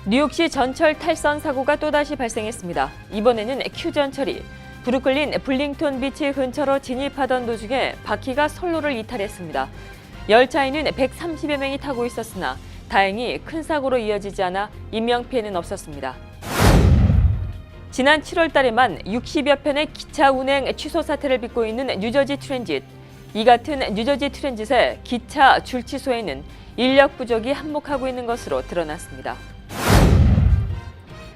뉴욕시 전철 탈선 사고가 또다시 발생했습니다. 이번에는 큐 전철이 브루클린 블링턴 비치 근처로 진입하던 도중에 바퀴가 선로를 이탈했습니다. 열차에는 130여 명이 타고 있었으나 다행히 큰 사고로 이어지지 않아 인명피해는 없었습니다. 지난 7월 달에만 60여 편의 기차 운행 취소 사태를 빚고 있는 뉴저지 트랜짓. 이 같은 뉴저지 트랜짓의 기차 줄 취소에는 인력 부족이 한몫하고 있는 것으로 드러났습니다.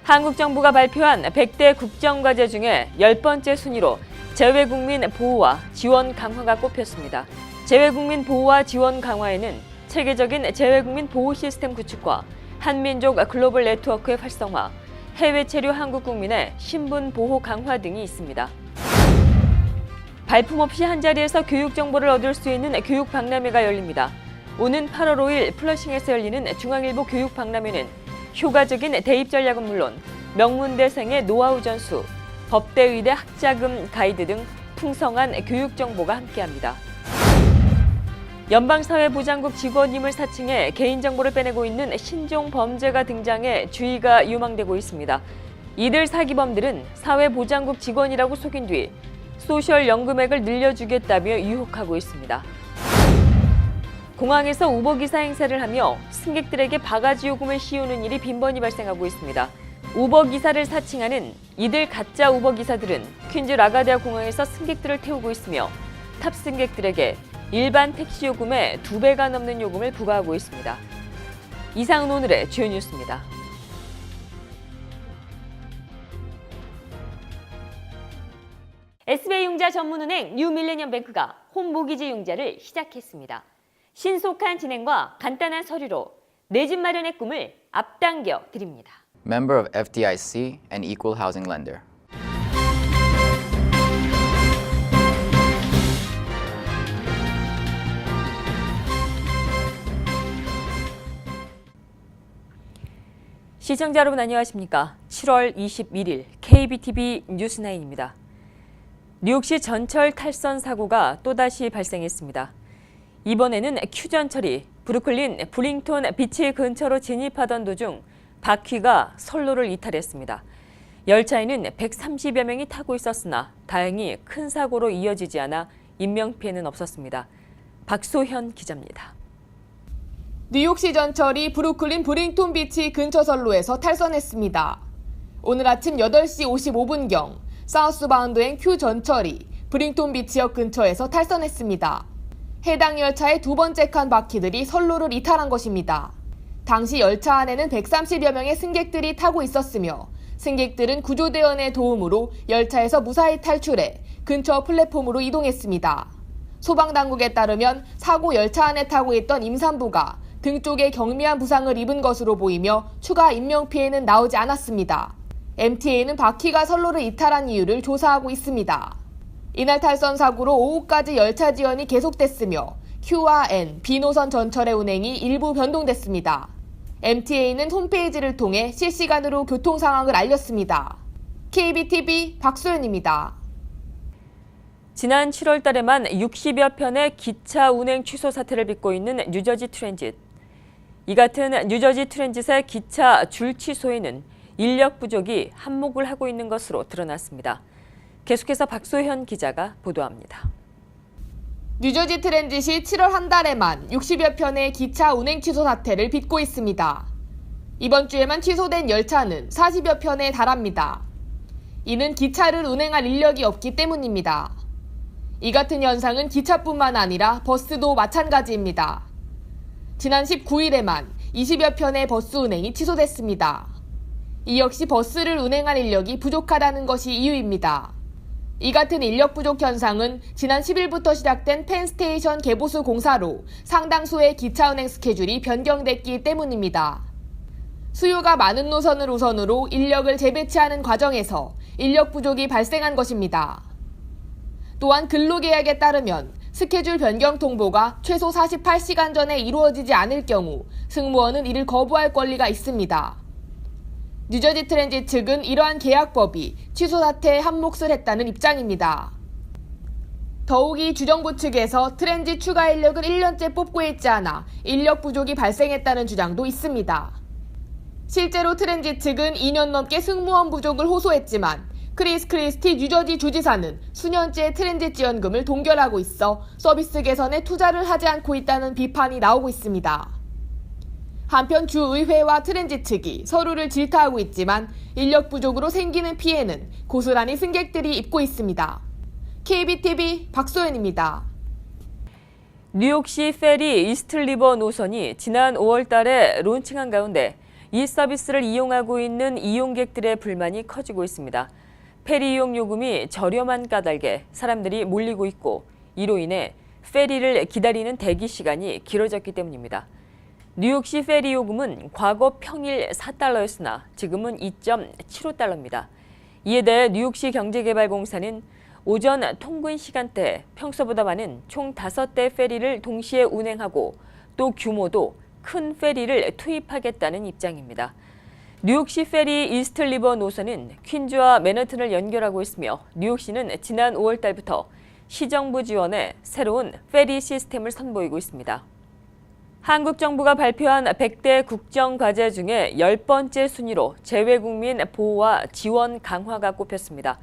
한국 정부가 발표한 100대 국정과제 중에 10번째 순위로 재외국민 보호와 지원 강화가 꼽혔습니다. 재외국민 보호와 지원 강화에는 체계적인 재외국민 보호 시스템 구축과 한민족 글로벌 네트워크의 활성화, 해외 체류 한국 국민의 신분 보호 강화 등이 있습니다. 발품 없이 한자리에서 교육 정보를 얻을 수 있는 교육 박람회가 열립니다. 오는 8월 5일 플러싱에서 열리는 중앙일보 교육 박람회는 효과적인 대입 전략은 물론 명문대생의 노하우 전수, 법대 의대 학자금 가이드 등 풍성한 교육 정보가 함께합니다. 연방사회보장국 직원임을 사칭해 개인정보를 빼내고 있는 신종 범죄가 등장해 주의가 유망되고 있습니다. 이들 사기범들은 사회보장국 직원이라고 속인 뒤 소셜 연금액을 늘려주겠다며 유혹하고 있습니다. 공항에서 우버기사 행세를 하며 승객들에게 바가지 요금을 씌우는 일이 빈번히 발생하고 있습니다. 우버기사를 사칭하는 이들 가짜 우버기사들은 퀸즈 라가디아 공항에서 승객들을 태우고 있으며 탑승객들에게 일반 택시 요금의 2배가 넘는 요금을 부과하고 있습니다. 이상은 오늘의 주요 뉴스입니다. SBI융자 전문은행 뉴밀레니엄뱅크가 홈모기지 융자를 시작했습니다. 신속한 진행과 간단한 서류로 내 집 마련의 꿈을 앞당겨 드립니다. Member of FDIC and Equal Housing Lender. 시청자 여러분 안녕하십니까? 7월 21일 KBTV 뉴스9입니다. 뉴욕시 전철 탈선 사고가 또다시 발생했습니다. 이번에는 큐 전철이 브루클린 블링턴 비치 근처로 진입하던 도중 바퀴가 선로를 이탈했습니다. 열차에는 130여 명이 타고 있었으나 다행히 큰 사고로 이어지지 않아 인명피해는 없었습니다. 박소현 기자입니다. 뉴욕시 전철이 브루클린 블링턴 비치 근처 선로에서 탈선했습니다. 오늘 아침 8시 55분경 사우스바운드행 큐 전철이 블링턴 비치역 근처에서 탈선했습니다. 해당 열차의 두 번째 칸 바퀴들이 선로를 이탈한 것입니다. 당시 열차 안에는 130여 명의 승객들이 타고 있었으며 승객들은 구조대원의 도움으로 열차에서 무사히 탈출해 근처 플랫폼으로 이동했습니다. 소방당국에 따르면 사고 열차 안에 타고 있던 임산부가 등 쪽에 경미한 부상을 입은 것으로 보이며 추가 인명피해는 나오지 않았습니다. MTA는 바퀴가 선로를 이탈한 이유를 조사하고 있습니다. 이날 탈선 사고로 오후까지 열차 지연이 계속됐으며 Q와 N, B노선 전철의 운행이 일부 변동됐습니다. MTA는 홈페이지를 통해 실시간으로 교통 상황을 알렸습니다. KBTV 박소연입니다. 지난 7월 달에만 60여 편의 기차 운행 취소 사태를 빚고 있는 뉴저지 트랜짓. 이 같은 뉴저지 트랜짓의 기차 줄 취소에는 인력 부족이 한몫을 하고 있는 것으로 드러났습니다. 계속해서 박소현 기자가 보도합니다. 뉴저지 트랜짓이 7월 한 달에만 60여 편의 기차 운행 취소 사태를 빚고 있습니다. 이번 주에만 취소된 열차는 40여 편에 달합니다. 이는 기차를 운행할 인력이 없기 때문입니다. 이 같은 현상은 기차뿐만 아니라 버스도 마찬가지입니다. 지난 19일에만 20여 편의 버스 운행이 취소됐습니다. 이 역시 버스를 운행할 인력이 부족하다는 것이 이유입니다. 이 같은 인력 부족 현상은 지난 10일부터 시작된 펜스테이션 개보수 공사로 상당수의 기차 운행 스케줄이 변경됐기 때문입니다. 수요가 많은 노선을 우선으로 인력을 재배치하는 과정에서 인력 부족이 발생한 것입니다. 또한 근로계약에 따르면 스케줄 변경 통보가 최소 48시간 전에 이루어지지 않을 경우 승무원은 이를 거부할 권리가 있습니다. 뉴저지 트랜짓 측은 이러한 계약법이 취소 사태에 한몫을 했다는 입장입니다. 더욱이 주정부 측에서 트랜짓 추가 인력을 1년째 뽑고 있지 않아 인력 부족이 발생했다는 주장도 있습니다. 실제로 트렌지 측은 2년 넘게 승무원 부족을 호소했지만 크리스 크리스티 뉴저지 주지사는 수년째 트렌지 지원금을 동결하고 있어 서비스 개선에 투자를 하지 않고 있다는 비판이 나오고 있습니다. 한편 주의회와 트렌지 측이 서로를 질타하고 있지만 인력 부족으로 생기는 피해는 고스란히 승객들이 입고 있습니다. KBTV 박소연입니다. 뉴욕시 페리 이스트리버 노선이 지난 5월 달에 론칭한 가운데 이 서비스를 이용하고 있는 이용객들의 불만이 커지고 있습니다. 페리 이용 요금이 저렴한 까닭에 사람들이 몰리고 있고 이로 인해 페리를 기다리는 대기 시간이 길어졌기 때문입니다. 뉴욕시 페리 요금은 과거 평일 4달러였으나 지금은 2.75달러입니다. 이에 대해 뉴욕시 경제개발공사는 오전 통근 시간대에 평소보다 많은 총 5대 페리를 동시에 운행하고 또 규모도 큰 페리를 투입하겠다는 입장입니다. 뉴욕시 페리 이스트리버 노선은 퀸즈와 맨해튼을 연결하고 있으며 뉴욕시는 지난 5월 달부터 시정부 지원에 새로운 페리 시스템을 선보이고 있습니다. 한국 정부가 발표한 100대 국정과제 중에 10번째 순위로 재외국민 보호와 지원 강화가 꼽혔습니다.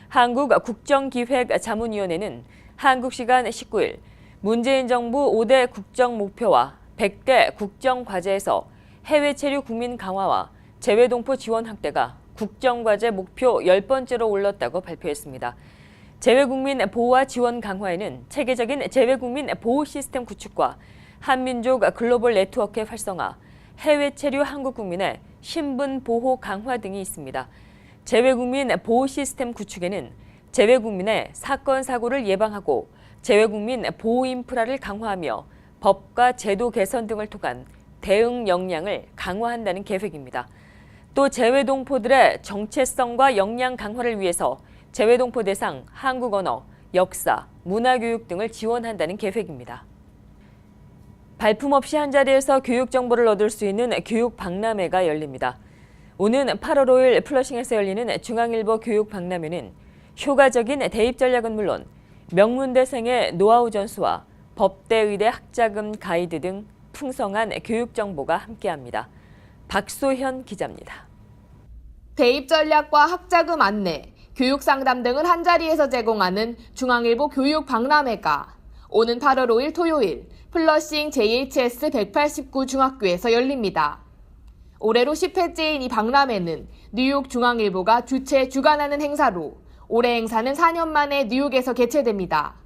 한국국정기획자문위원회는 한국 시간 19일 문재인 정부 5대 국정 목표와 100대 국정과제에서 해외 체류 국민 강화와 재외동포 지원 확대가 국정과제 목표 10번째로 올랐다고 발표했습니다. 재외국민 보호와 지원 강화에는 체계적인 재외국민 보호 시스템 구축과 한민족 글로벌 네트워크의 활성화, 해외 체류 한국 국민의 신분 보호 강화 등이 있습니다. 재외국민 보호 시스템 구축에는 재외국민의 사건 사고를 예방하고 재외국민 보호 인프라를 강화하며 법과 제도 개선 등을 통한 대응 역량을 강화한다는 계획입니다. 또 재외동포들의 정체성과 역량 강화를 위해서 재외동포 대상 한국 언어, 역사, 문화교육 등을 지원한다는 계획입니다. 발품 없이 한자리에서 교육 정보를 얻을 수 있는 교육 박람회가 열립니다. 오는 8월 5일 플러싱에서 열리는 중앙일보 교육 박람회는 효과적인 대입 전략은 물론 명문대생의 노하우 전수와 법대 의대 학자금 가이드 등 풍성한 교육 정보가 함께합니다. 박소현 기자입니다. 대입 전략과 학자금 안내, 교육 상담 등을 한자리에서 제공하는 중앙일보 교육 박람회가 오는 8월 5일 토요일 플러싱 JHS 189 중학교에서 열립니다. 올해로 10회째인 이 박람회는 뉴욕 중앙일보가 주관하는 행사로 올해 행사는 4년 만에 뉴욕에서 개최됩니다.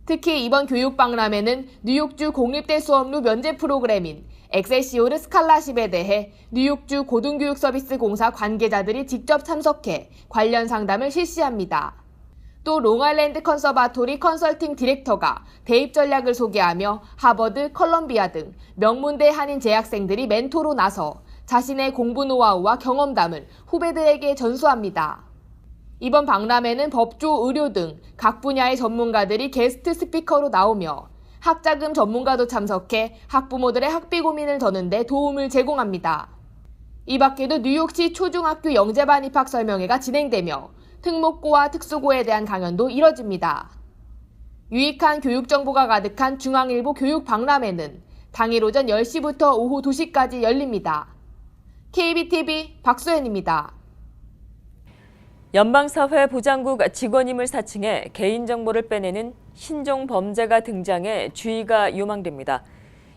특히 이번 교육 박람회는 뉴욕주 공립대 수업료 면제 프로그램인 엑셀시오르 스칼라십에 대해 뉴욕주 고등교육 서비스 공사 관계자들이 직접 참석해 관련 상담을 실시합니다. 또 롱아일랜드 컨서바토리 컨설팅 디렉터가 대입 전략을 소개하며 하버드, 컬럼비아 등 명문대 한인 재학생들이 멘토로 나서 자신의 공부 노하우와 경험담을 후배들에게 전수합니다. 이번 박람회는 법조, 의료 등 각 분야의 전문가들이 게스트 스피커로 나오며 학자금 전문가도 참석해 학부모들의 학비 고민을 더는 데 도움을 제공합니다. 이 밖에도 뉴욕시 초중학교 영재반 입학 설명회가 진행되며 특목고와 특수고에 대한 강연도 이뤄집니다. 유익한 교육 정보가 가득한 중앙일보 교육 박람회는 당일 오전 10시부터 오후 2시까지 열립니다. KBTV 박소연입니다. 연방사회보장국 직원임을 사칭해 개인정보를 빼내는 신종 범죄가 등장해 주의가 요망됩니다.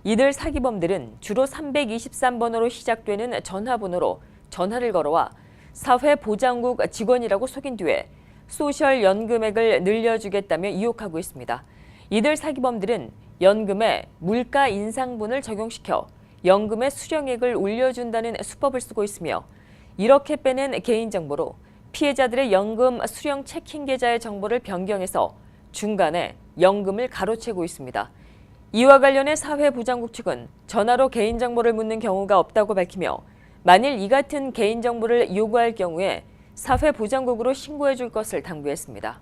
이들 사기범들은 주로 323번으로 시작되는 전화번호로 전화를 걸어와 사회보장국 직원이라고 속인 뒤에 소셜 연금액을 늘려주겠다며 유혹하고 있습니다. 이들 사기범들은 연금에 물가 인상분을 적용시켜 연금의 수령액을 올려준다는 수법을 쓰고 있으며 이렇게 빼낸 개인정보로 피해자들의 연금 수령 체킹 계좌의 정보를 변경해서 중간에 연금을 가로채고 있습니다. 이와 관련해 사회보장국 측은 전화로 개인정보를 묻는 경우가 없다고 밝히며 만일 이 같은 개인정보를 요구할 경우에 사회보장국으로 신고해 줄 것을 당부했습니다.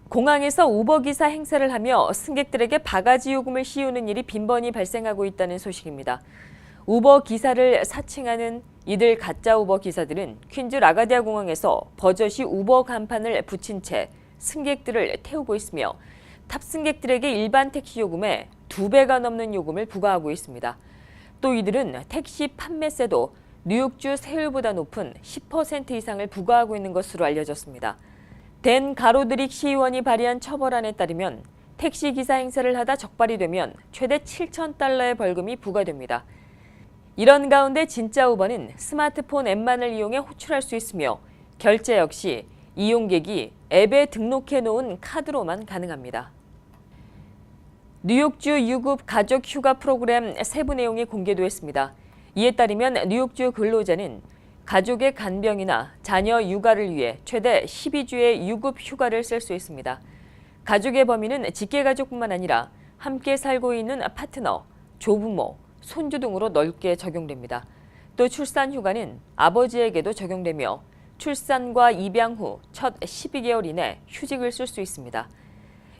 공항에서 우버기사 행세를 하며 승객들에게 바가지 요금을 씌우는 일이 빈번히 발생하고 있다는 소식입니다. 우버 기사를 사칭하는 이들 가짜 우버 기사들은 퀸즈 라가디아 공항에서 버젓이 우버 간판을 붙인 채 승객들을 태우고 있으며 탑승객들에게 일반 택시 요금의 2배가 넘는 요금을 부과하고 있습니다. 또 이들은 택시 판매세도 뉴욕주 세율보다 높은 10% 이상을 부과하고 있는 것으로 알려졌습니다. 댄 가로드릭 시의원이 발의한 처벌안에 따르면 택시 기사 행세를 하다 적발이 되면 최대 $7,000의 벌금이 부과됩니다. 이런 가운데 진짜 우버는 스마트폰 앱만을 이용해 호출할 수 있으며 결제 역시 이용객이 앱에 등록해 놓은 카드로만 가능합니다. 뉴욕주 유급 가족 휴가 프로그램 세부 내용이 공개됐습니다. 이에 따르면 뉴욕주 근로자는 가족의 간병이나 자녀 육아를 위해 최대 12주의 유급 휴가를 쓸 수 있습니다. 가족의 범위는 직계가족뿐만 아니라 함께 살고 있는 파트너, 조부모, 손주 등으로 넓게 적용됩니다. 또 출산 휴가는 아버지에게도 적용되며 출산과 입양 후 첫 12개월 이내 휴직을 쓸 수 있습니다.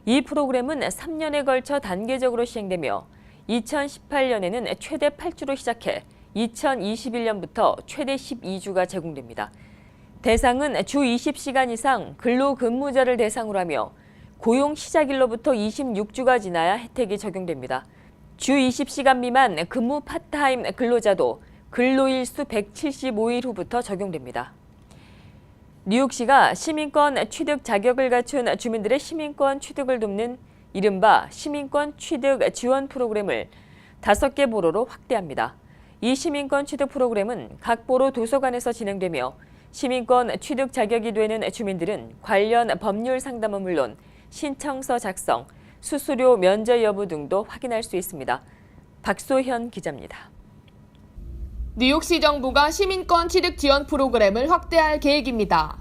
이 프로그램은 3년에 걸쳐 단계적으로 시행되며 2018년에는 최대 8주로 시작해 2021년부터 최대 12주가 제공됩니다. 대상은 주 20시간 이상 근로근무자를 대상으로 하며 고용 시작일로부터 26주가 지나야 혜택이 적용됩니다. 주 20시간 미만 근무 파트타임 근로자도 근로일 수 175일 후부터 적용됩니다. 뉴욕시가 시민권 취득 자격을 갖춘 주민들의 시민권 취득을 돕는 이른바 시민권 취득 지원 프로그램을 5개 보로로 확대합니다. 이 시민권 취득 프로그램은 각 보로 도서관에서 진행되며 시민권 취득 자격이 되는 주민들은 관련 법률 상담은 물론 신청서 작성, 수수료 면제 여부 등도 확인할 수 있습니다. 박소현 기자입니다. 뉴욕시 정부가 시민권 취득 지원 프로그램을 확대할 계획입니다.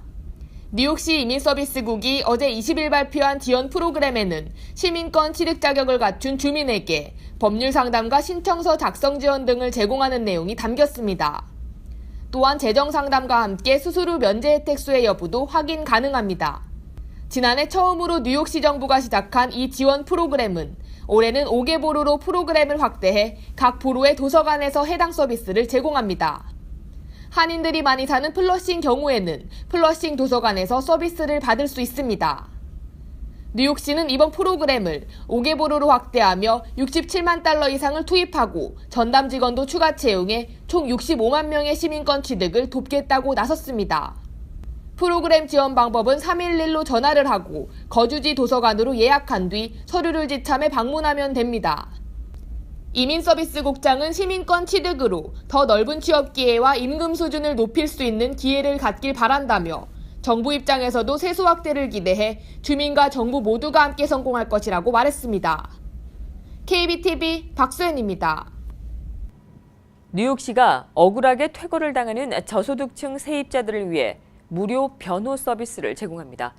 뉴욕시 이민서비스국이 어제 20일 발표한 지원 프로그램에는 시민권 취득 자격을 갖춘 주민에게 법률 상담과 신청서 작성 지원 등을 제공하는 내용이 담겼습니다. 또한 재정 상담과 함께 수수료 면제 혜택 수의 여부도 확인 가능합니다. 지난해 처음으로 뉴욕시 정부가 시작한 이 지원 프로그램은 올해는 5개 보로로 프로그램을 확대해 각 보로의 도서관에서 해당 서비스를 제공합니다. 한인들이 많이 사는 플러싱 경우에는 플러싱 도서관에서 서비스를 받을 수 있습니다. 뉴욕시는 이번 프로그램을 5개 보로로 확대하며 $67만 이상을 투입하고 전담 직원도 추가 채용해 총 65만 명의 시민권 취득을 돕겠다고 나섰습니다. 프로그램 지원 방법은 311로 전화를 하고 거주지 도서관으로 예약한 뒤 서류를 지참해 방문하면 됩니다. 이민서비스국장은 시민권 취득으로 더 넓은 취업 기회와 임금 수준을 높일 수 있는 기회를 갖길 바란다며 정부 입장에서도 세수 확대를 기대해 주민과 정부 모두가 함께 성공할 것이라고 말했습니다. KBTV 박수현입니다. 뉴욕시가 억울하게 퇴거를 당하는 저소득층 세입자들을 위해 무료 변호 서비스를 제공합니다.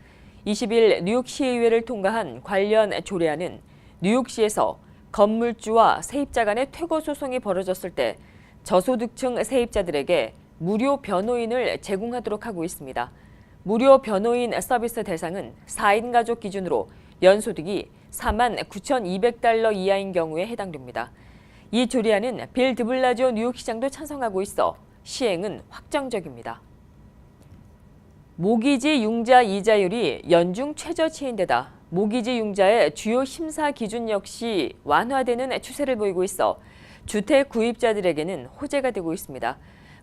20일 뉴욕시의회를 통과한 관련 조례안은 뉴욕시에서 건물주와 세입자 간의 퇴거 소송이 벌어졌을 때 저소득층 세입자들에게 무료 변호인을 제공하도록 하고 있습니다. 무료 변호인 서비스 대상은 4인 가족 기준으로 연소득이 $49,200 이하인 경우에 해당됩니다. 이 조례안은 빌 드블라지오 뉴욕시장도 찬성하고 있어 시행은 확정적입니다. 모기지 융자 이자율이 연중 최저치인 데다 모기지 융자의 주요 심사 기준 역시 완화되는 추세를 보이고 있어 주택 구입자들에게는 호재가 되고 있습니다.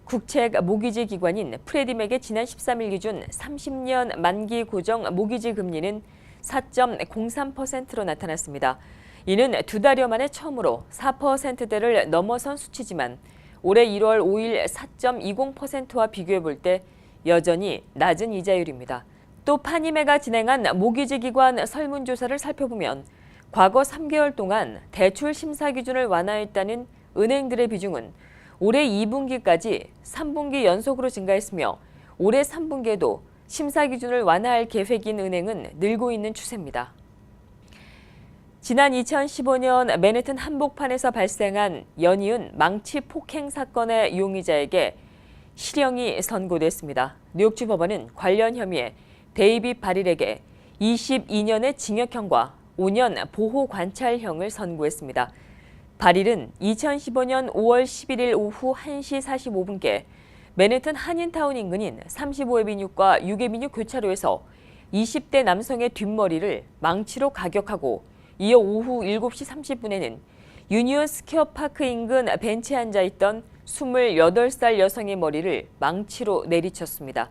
국책 모기지 기관인 프레디맥의 지난 13일 기준 30년 만기 고정 모기지 금리는 4.03%로 나타났습니다. 이는 2달여 만에 처음으로 4%대를 넘어선 수치지만 올해 1월 5일 4.20%와 비교해 볼 때 여전히 낮은 이자율입니다. 또 파니메가 진행한 모기지 기관 설문조사를 살펴보면 과거 3개월 동안 대출 심사 기준을 완화했다는 은행들의 비중은 올해 2분기까지 3분기 연속으로 증가했으며 올해 3분기에도 심사 기준을 완화할 계획인 은행은 늘고 있는 추세입니다. 지난 2015년 맨해튼 한복판에서 발생한 연이은 망치 폭행 사건의 용의자에게 실형이 선고됐습니다. 뉴욕주 법원은 관련 혐의에 데이빗 바릴에게 22년의 징역형과 5년 보호 관찰형을 선고했습니다. 바릴은 2015년 5월 11일 오후 1시 45분께 맨해튼 한인타운 인근인 35에비뉴과 6에비뉴 교차로에서 20대 남성의 뒷머리를 망치로 가격하고 이어 오후 7시 30분에는 유니온 스퀘어 파크 인근 벤치에 앉아있던 28살 여성의 머리를 망치로 내리쳤습니다.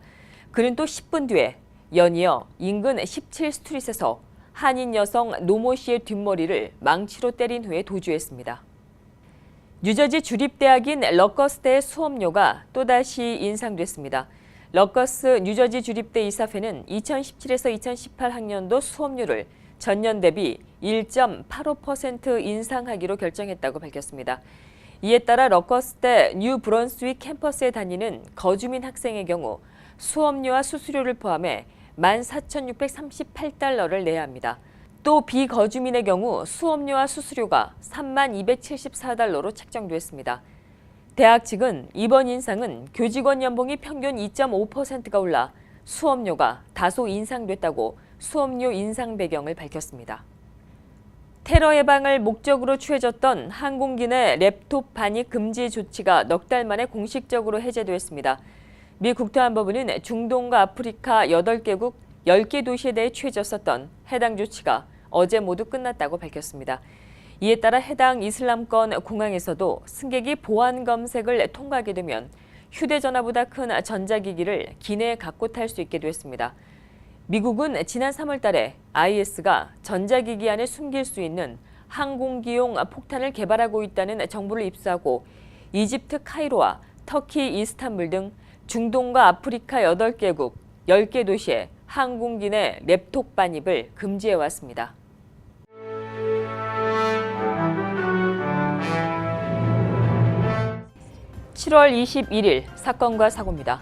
그는 또 10분 뒤에 연이어 인근 17스트릿에서 한인 여성 노모 씨의 뒷머리를 망치로 때린 후에 도주했습니다. 뉴저지 주립대학인 러커스대의 수업료가 또다시 인상됐습니다. 러커스 뉴저지 주립대 이사회는 2017에서 2018 학년도 수업료를 전년 대비 1.85% 인상하기로 결정했다고 밝혔습니다. 이에 따라 러커스대 뉴 브런스윅 캠퍼스에 다니는 거주민 학생의 경우 수업료와 수수료를 포함해 14,638달러를 내야 합니다. 또 비거주민의 경우 수업료와 수수료가 3274달러로 책정됐습니다. 대학 측은 이번 인상은 교직원 연봉이 평균 2.5%가 올라 수업료가 다소 인상됐다고 수업료 인상 배경을 밝혔습니다. 테러 예방을 목적으로 취해졌던 항공기 내 랩톱 반입 금지 조치가 넉 달 만에 공식적으로 해제됐습니다. 미 국토안보부는 중동과 아프리카 8개국 10개 도시에 대해 취해졌었던 해당 조치가 어제 모두 끝났다고 밝혔습니다. 이에 따라 해당 이슬람권 공항에서도 승객이 보안 검색을 통과하게 되면 휴대전화보다 큰 전자기기를 기내에 갖고 탈 수 있게 됐습니다. 미국은 지난 3월 달에 IS가 전자기기 안에 숨길 수 있는 항공기용 폭탄을 개발하고 있다는 정보를 입수하고 이집트 카이로와 터키 이스탄불 등 중동과 아프리카 8개국 10개 도시에 항공기 내 랩톱 반입을 금지해왔습니다. (7월 21일) 사건과 사고입니다.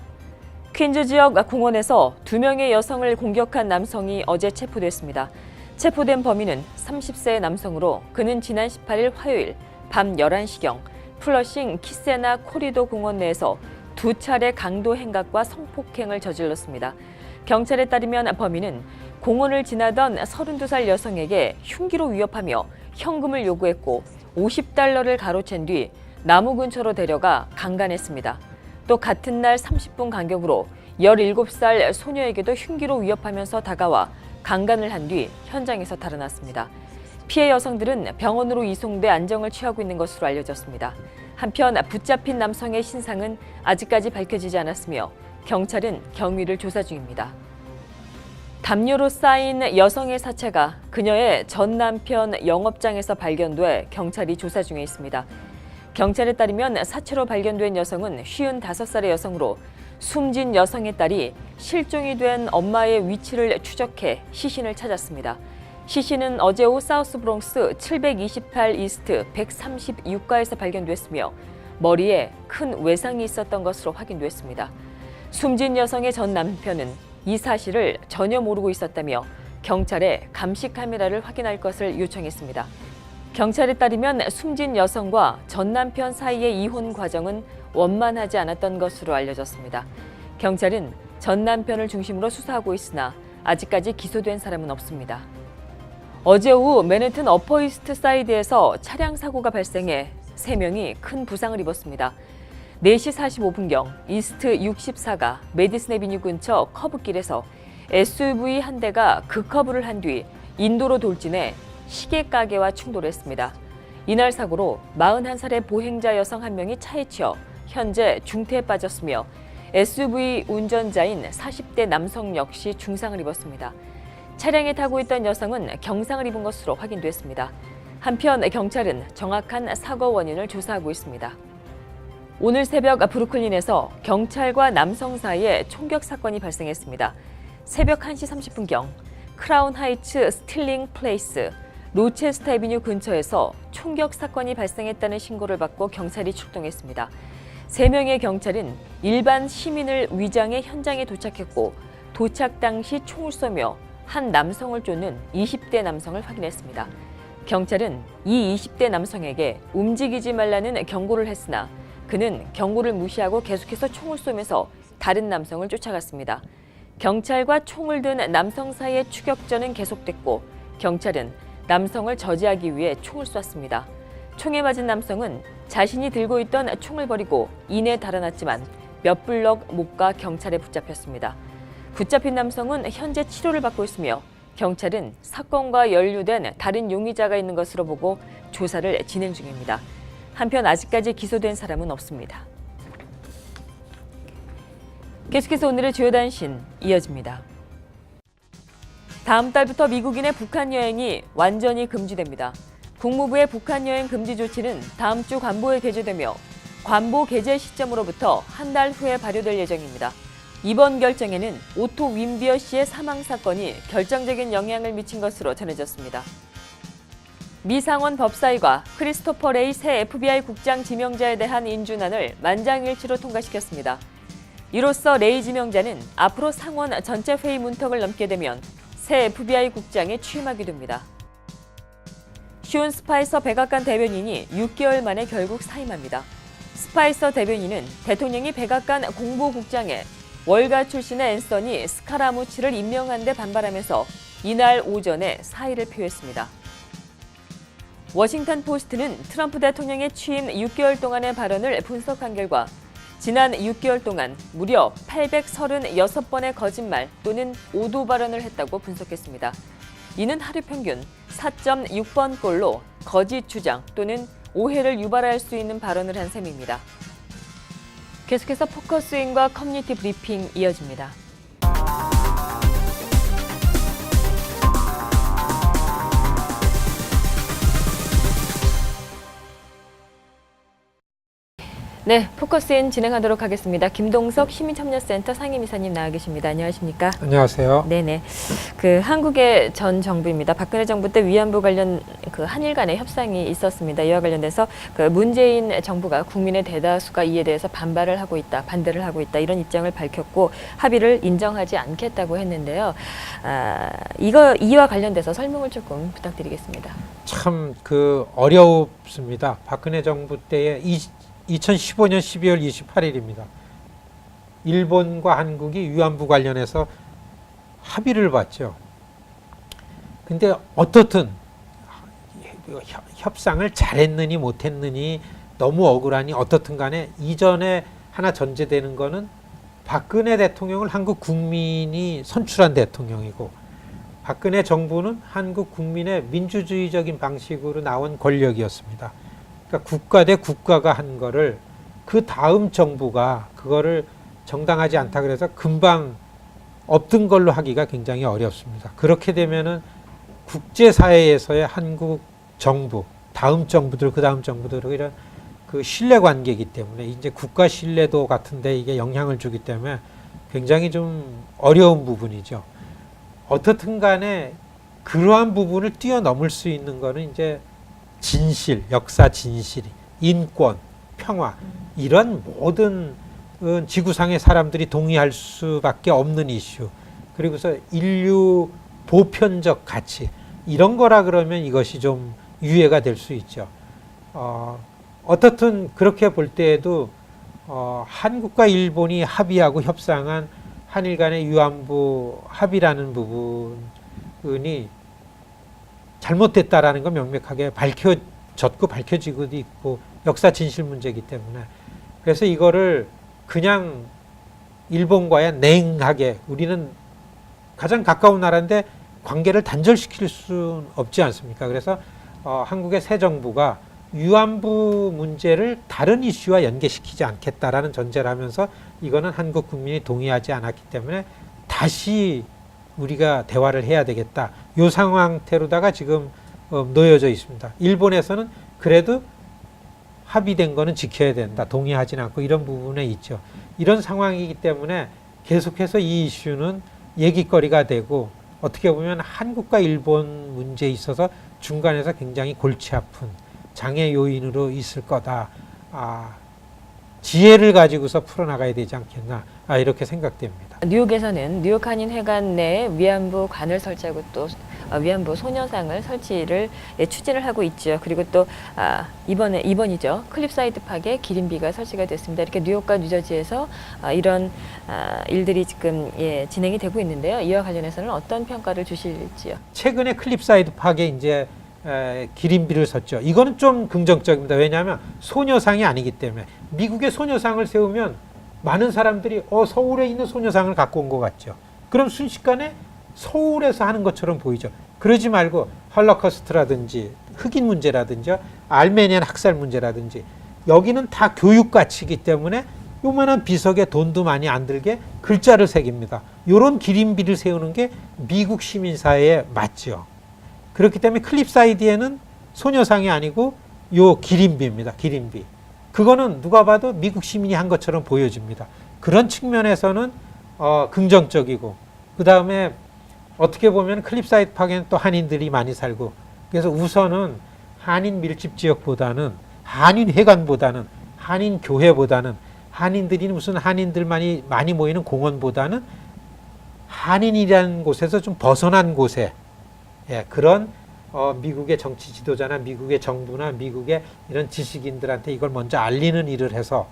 퀸즈 지역 공원에서 2명의 여성을 공격한 남성이 어제 체포됐습니다. 체포된 범인은 30세의 남성으로 그는 지난 18일 화요일 밤 11시경 플러싱 키세나 코리도 공원 내에서 2차례 강도 행각과 성폭행을 저질렀습니다. 경찰에 따르면 범인은 공원을 지나던 32살 여성에게 흉기로 위협하며 현금을 요구했고 50달러를 가로챈 뒤 나무 근처로 데려가 강간했습니다. 또 같은 날 30분 간격으로 17살 소녀에게도 흉기로 위협하면서 다가와 강간을 한 뒤 현장에서 달아났습니다. 피해 여성들은 병원으로 이송돼 안정을 취하고 있는 것으로 알려졌습니다. 한편 붙잡힌 남성의 신상은 아직까지 밝혀지지 않았으며 경찰은 경위를 조사 중입니다. 담요로 쌓인 여성의 사체가 그녀의 전 남편 영업장에서 발견돼 경찰이 조사 중에 있습니다. 경찰에 따르면 사체로 발견된 여성은 55살의 여성으로 숨진 여성의 딸이 실종이 된 엄마의 위치를 추적해 시신을 찾았습니다. 시신은 어제 오후 사우스 브롱스 728 이스트 136가에서 발견됐으며 머리에 큰 외상이 있었던 것으로 확인됐습니다. 숨진 여성의 전 남편은 이 사실을 전혀 모르고 있었다며 경찰에 감시 카메라를 확인할 것을 요청했습니다. 경찰에 따르면 숨진 여성과 전 남편 사이의 이혼 과정은 원만하지 않았던 것으로 알려졌습니다. 경찰은 전 남편을 중심으로 수사하고 있으나 아직까지 기소된 사람은 없습니다. 어제 오후 맨해튼 어퍼이스트 사이드에서 차량 사고가 발생해 3명이 큰 부상을 입었습니다. 4시 45분경 이스트 64가 메디슨 애비뉴 근처 커브길에서 SUV 한 대가 급커브를 한 뒤 인도로 돌진해 시계 가게와 충돌했습니다. 이날 사고로 41살의 보행자 여성 1명이 차에 치여 현재 중태에 빠졌으며 SUV 운전자인 40대 남성 역시 중상을 입었습니다. 차량에 타고 있던 여성은 경상을 입은 것으로 확인됐습니다. 한편 경찰은 정확한 사고 원인을 조사하고 있습니다. 오늘 새벽 브루클린에서 경찰과 남성 사이에 총격 사건이 발생했습니다. 새벽 1시 30분경 크라운 하이츠 스틸링 플레이스 로체스터 애비뉴 근처에서 총격 사건이 발생했다는 신고를 받고 경찰이 출동했습니다. 3명의 경찰은 일반 시민을 위장해 현장에 도착했고 도착 당시 총을 쏘며 한 남성을 쫓는 20대 남성을 확인했습니다. 경찰은 이 20대 남성에게 움직이지 말라는 경고를 했으나 그는 경고를 무시하고 계속해서 총을 쏘면서 다른 남성을 쫓아갔습니다. 경찰과 총을 든 남성 사이의 추격전은 계속됐고 경찰은 남성을 저지하기 위해 총을 쐈습니다. 총에 맞은 남성은 자신이 들고 있던 총을 버리고 이내 달아났지만 몇 블럭 못 가 경찰에 붙잡혔습니다. 붙잡힌 남성은 현재 치료를 받고 있으며 경찰은 사건과 연루된 다른 용의자가 있는 것으로 보고 조사를 진행 중입니다. 한편 아직까지 기소된 사람은 없습니다. 계속해서 오늘의 주요 단신 이어집니다. 다음 달부터 미국인의 북한 여행이 완전히 금지됩니다. 국무부의 북한 여행 금지 조치는 다음 주 관보에 게재되며 관보 게재 시점으로부터 한 달 후에 발효될 예정입니다. 이번 결정에는 오토 윈비어 씨의 사망 사건이 결정적인 영향을 미친 것으로 전해졌습니다. 미 상원 법사위가 크리스토퍼 레이 새 FBI 국장 지명자에 대한 인준안을 만장일치로 통과시켰습니다. 이로써 레이 지명자는 앞으로 상원 전체 회의 문턱을 넘게 되면 새 FBI 국장에 취임하게 됩니다. 슌 스파이서 백악관 대변인이 6개월 만에 결국 사임합니다. 스파이서 대변인은 대통령이 백악관 공보국장에 월가 출신의 앤서니 스카라무치를 임명한 데 반발하면서 이날 오전에 사의를 표했습니다. 워싱턴 포스트는 트럼프 대통령의 취임 6개월 동안의 발언을 분석한 결과 지난 6개월 동안 무려 836번의 거짓말 또는 오도 발언을 했다고 분석했습니다. 이는 하루 평균 4.6번 꼴로 거짓 주장 또는 오해를 유발할 수 있는 발언을 한 셈입니다. 계속해서 포커스인과 커뮤니티 브리핑 이어집니다. 네, 포커스인 진행하도록 하겠습니다. 김동석 시민참여센터 상임이사님 나와 계십니다. 안녕하십니까? 안녕하세요. 네네. 한국의 전 정부입니다. 박근혜 정부 때 위안부 관련 한일 간의 협상이 있었습니다. 이와 관련돼서 문재인 정부가 국민의 대다수가 이에 대해서 반대를 하고 있다 이런 입장을 밝혔고 합의를 인정하지 않겠다고 했는데요. 이와 관련돼서 설명을 조금 부탁드리겠습니다. 참 어렵습니다. 박근혜 정부 때에 2015년 12월 28일입니다. 일본과 한국이 위안부 관련해서 합의를 봤죠. 근데 어떻든 협상을 잘했느니 못했느니 너무 억울하니 어떻든 간에 이전에 하나 전제되는 거는 박근혜 대통령을 한국 국민이 선출한 대통령이고 박근혜 정부는 한국 국민의 민주주의적인 방식으로 나온 권력이었습니다. 그러니까 국가 대 국가가 한 거를 그 다음 정부가 그거를 정당하지 않다 그래서 금방 엎든 걸로 하기가 굉장히 어렵습니다. 그렇게 되면은 국제사회에서의 한국 정부, 다음 정부들, 그 다음 정부들 이런 신뢰 관계이기 때문에 이제 국가 신뢰도 같은데 이게 영향을 주기 때문에 굉장히 좀 어려운 부분이죠. 어떻든 간에 그러한 부분을 뛰어넘을 수 있는 거는 이제 진실, 역사 진실, 인권, 평화 이런 모든 지구상의 사람들이 동의할 수밖에 없는 이슈 그리고서 인류 보편적 가치 이런 거라 그러면 이것이 좀 유예가 될 수 있죠. 어떻든 그렇게 볼 때에도 한국과 일본이 합의하고 협상한 한일 간의 위안부 합의라는 부분이 잘못됐다라는 건 명백하게 밝혀졌고 밝혀지고도 있고 역사 진실 문제이기 때문에 그래서 이거를 그냥 일본과의 냉하게 우리는 가장 가까운 나라인데 관계를 단절시킬 수는 없지 않습니까? 그래서 한국의 새 정부가 위안부 문제를 다른 이슈와 연계시키지 않겠다라는 전제를 하면서 이거는 한국 국민이 동의하지 않았기 때문에 다시 우리가 대화를 해야 되겠다. 이 상황태로다가 지금 놓여져 있습니다. 일본에서는 그래도 합의된 거는 지켜야 된다. 동의하지는 않고 이런 부분에 있죠. 이런 상황이기 때문에 계속해서 이 이슈는 얘기거리가 되고 어떻게 보면 한국과 일본 문제에 있어서 중간에서 굉장히 골치 아픈 장애 요인으로 있을 거다. 지혜를 가지고서 풀어나가야 되지 않겠나 이렇게 생각됩니다. 뉴욕에서는 뉴욕 한인 회관 내에 위안부 관을 설치하고 또 위안부 소녀상을 설치를 추진을 하고 있죠. 그리고 또 이번이죠. 클립사이드 파크에 기린비가 설치가 됐습니다. 이렇게 뉴욕과 뉴저지에서 이런 일들이 지금 진행이 되고 있는데요. 이와 관련해서는 어떤 평가를 주실지요? 최근에 클립사이드 파크에 이제 기린비를 섰죠. 이거는 좀 긍정적입니다. 왜냐하면 소녀상이 아니기 때문에 미국의 소녀상을 세우면 많은 사람들이 서울에 있는 소녀상을 갖고 온 것 같죠. 그럼 순식간에 서울에서 하는 것처럼 보이죠. 그러지 말고 헐로코스트라든지 흑인 문제라든지 알메니안 학살 문제라든지 여기는 다 교육 가치이기 때문에 요만한 비석에 돈도 많이 안 들게 글자를 새깁니다. 요런 기린비를 세우는 게 미국 시민사회에 맞죠. 그렇기 때문에 클립사이드에는 소녀상이 아니고 요 기린비입니다. 기린비. 그거는 누가 봐도 미국 시민이 한 것처럼 보여집니다. 그런 측면에서는 긍정적이고, 그 다음에 어떻게 보면 클립사이드 파크에는 또 한인들이 많이 살고, 그래서 우선은 한인 밀집 지역보다는, 한인 회관보다는, 한인 교회보다는, 한인들이 무슨 한인들만이 많이 모이는 공원보다는 한인이라는 곳에서 좀 벗어난 곳에, 예, 그런 미국의 정치 지도자나 미국의 정부나 미국의 이런 지식인들한테 이걸 먼저 알리는 일을 해서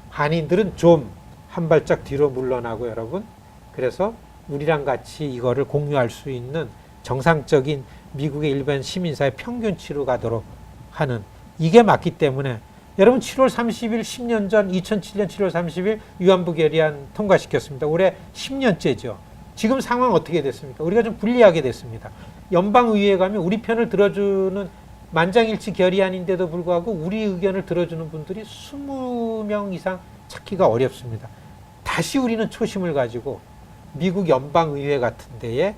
한인들은 좀 한 발짝 뒤로 물러나고, 여러분, 그래서 우리랑 같이 이거를 공유할 수 있는 정상적인 미국의 일반 시민사회 평균치로 가도록 하는, 이게 맞기 때문에 여러분 7월 30일 10년 전 2007년 7월 30일 위안부 결의안 통과시켰습니다. 올해 10년째죠. 지금 상황 어떻게 됐습니까? 우리가 좀 불리하게 됐습니다. 연방의회에 가면 우리 편을 들어주는 만장일치 결의안인데도 불구하고 우리 의견을 들어주는 분들이 20명 이상 찾기가 어렵습니다. 다시 우리는 초심을 가지고 미국 연방의회 같은 데에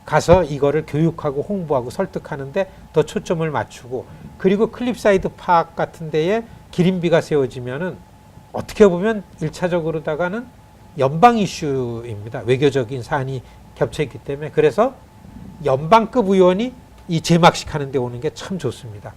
가서 이거를 교육하고 홍보하고 설득하는데 더 초점을 맞추고, 그리고 클립사이드 파크 같은 데에 기린비가 세워지면은 어떻게 보면 1차적으로다가는 연방 이슈입니다. 외교적인 사안이 겹쳐 있기 때문에. 그래서 연방급 의원이 이 제막식 하는 데 오는 게 참 좋습니다.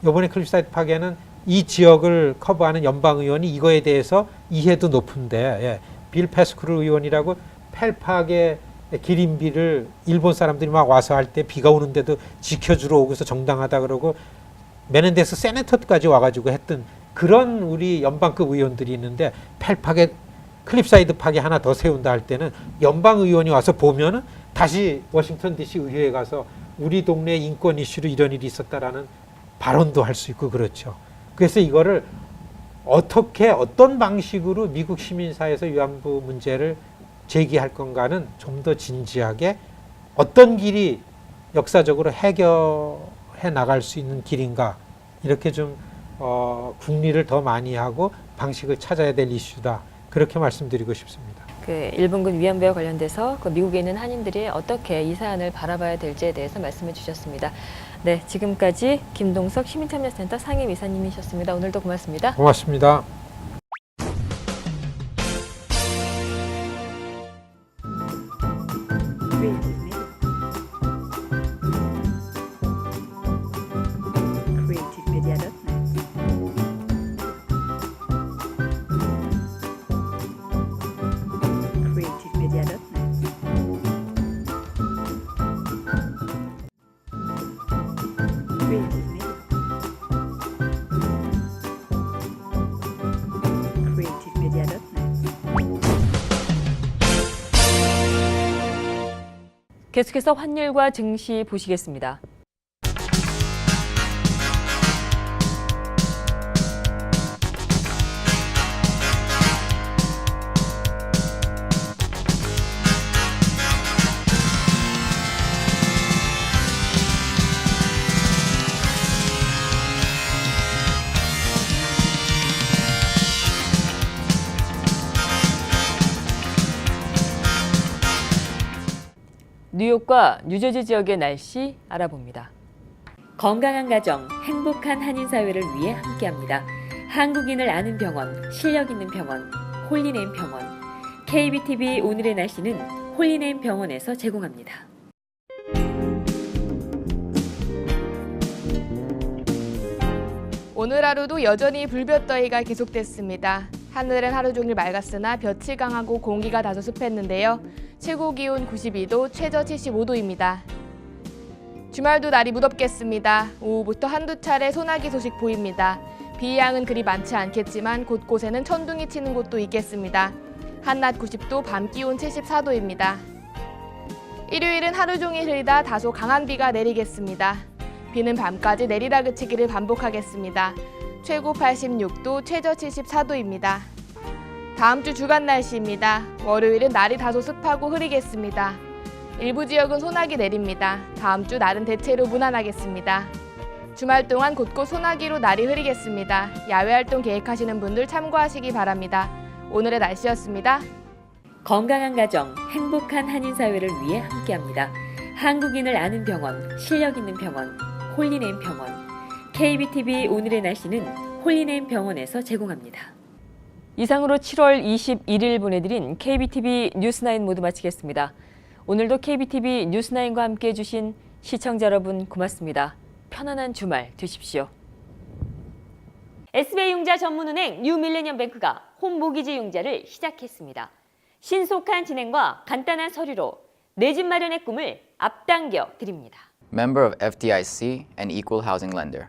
이번에 클립사이드 파크에는 이 지역을 커버하는 연방 의원이 이거에 대해서 이해도 높은데, 예, 빌 패스크루 의원이라고 펠팍의 기린비를 일본 사람들이 막 와서 할 때 비가 오는데도 지켜주러 오고서 정당하다 그러고 메넨데스 세네터까지 와가지고 했던 그런 우리 연방급 의원들이 있는데, 펠팍에 클립사이드 파크 하나 더 세운다 할 때는 연방 의원이 와서 보면은 다시 워싱턴 DC 의회에 가서 우리 동네 인권 이슈로 이런 일이 있었다라는 발언도 할 수 있고 그렇죠. 그래서 이거를 어떻게 어떤 방식으로 미국 시민사회에서 위안부 문제를 제기할 건가는 좀 더 진지하게 어떤 길이 역사적으로 해결해 나갈 수 있는 길인가, 이렇게 좀 국리를 더 많이 하고 방식을 찾아야 될 이슈다, 그렇게 말씀드리고 싶습니다. 그 일본군 위안부와 관련돼서 그 미국에 있는 한인들이 어떻게 이 사안을 바라봐야 될지에 대해서 말씀해 주셨습니다. 네, 지금까지 김동석 시민참여센터 상임이사님이셨습니다. 오늘도 고맙습니다. 고맙습니다. 계속해서 환율과 증시 보시겠습니다. 뉴욕과 뉴저지 지역의 날씨 알아봅니다. 건강한 가정, 행복한 한인 사회를 위해 함께합니다. 한국인을 아는 병원, 실력 있는 병원, 홀리네임 병원. KBTV 오늘의 날씨는 홀리네임 병원에서 제공합니다. 오늘 하루도 여전히 불볕더위가 계속됐습니다. 하늘은 하루 종일 맑았으나 볕이 강하고 공기가 다소 습했는데요. 최고 기온 92도, 최저 75도입니다. 주말도 날이 무덥겠습니다. 오후부터 한두 차례 소나기 소식 보입니다. 비 양은 그리 많지 않겠지만 곳곳에는 천둥이 치는 곳도 있겠습니다. 한낮 90도, 밤 기온 74도입니다. 일요일은 하루 종일 흐리다 다소 강한 비가 내리겠습니다. 비는 밤까지 내리다 그치기를 반복하겠습니다. 최고 86도, 최저 74도입니다. 다음 주 주간 날씨입니다. 월요일은 날이 다소 습하고 흐리겠습니다. 일부 지역은 소나기 내립니다. 다음 주 날은 대체로 무난하겠습니다. 주말 동안 곳곳 소나기로 날이 흐리겠습니다. 야외 활동 계획하시는 분들 참고하시기 바랍니다. 오늘의 날씨였습니다. 건강한 가정, 행복한 한인사회를 위해 함께합니다. 한국인을 아는 병원, 실력 있는 병원, 홀리네임 병원. KBTV 오늘의 날씨는 홀리네임 병원에서 제공합니다. 이상으로 7월 21일 보내드린 KBTV 뉴스9 모두 마치겠습니다. 오늘도 KBTV 뉴스9과 함께해 주신 시청자 여러분 고맙습니다. 편안한 주말 되십시오. SBI융자 전문은행 뉴밀레니엄뱅크가 홈모기지 융자를 시작했습니다. 신속한 진행과 간단한 서류로 내 집 마련의 꿈을 앞당겨 드립니다. Member of FDIC and Equal Housing Lender.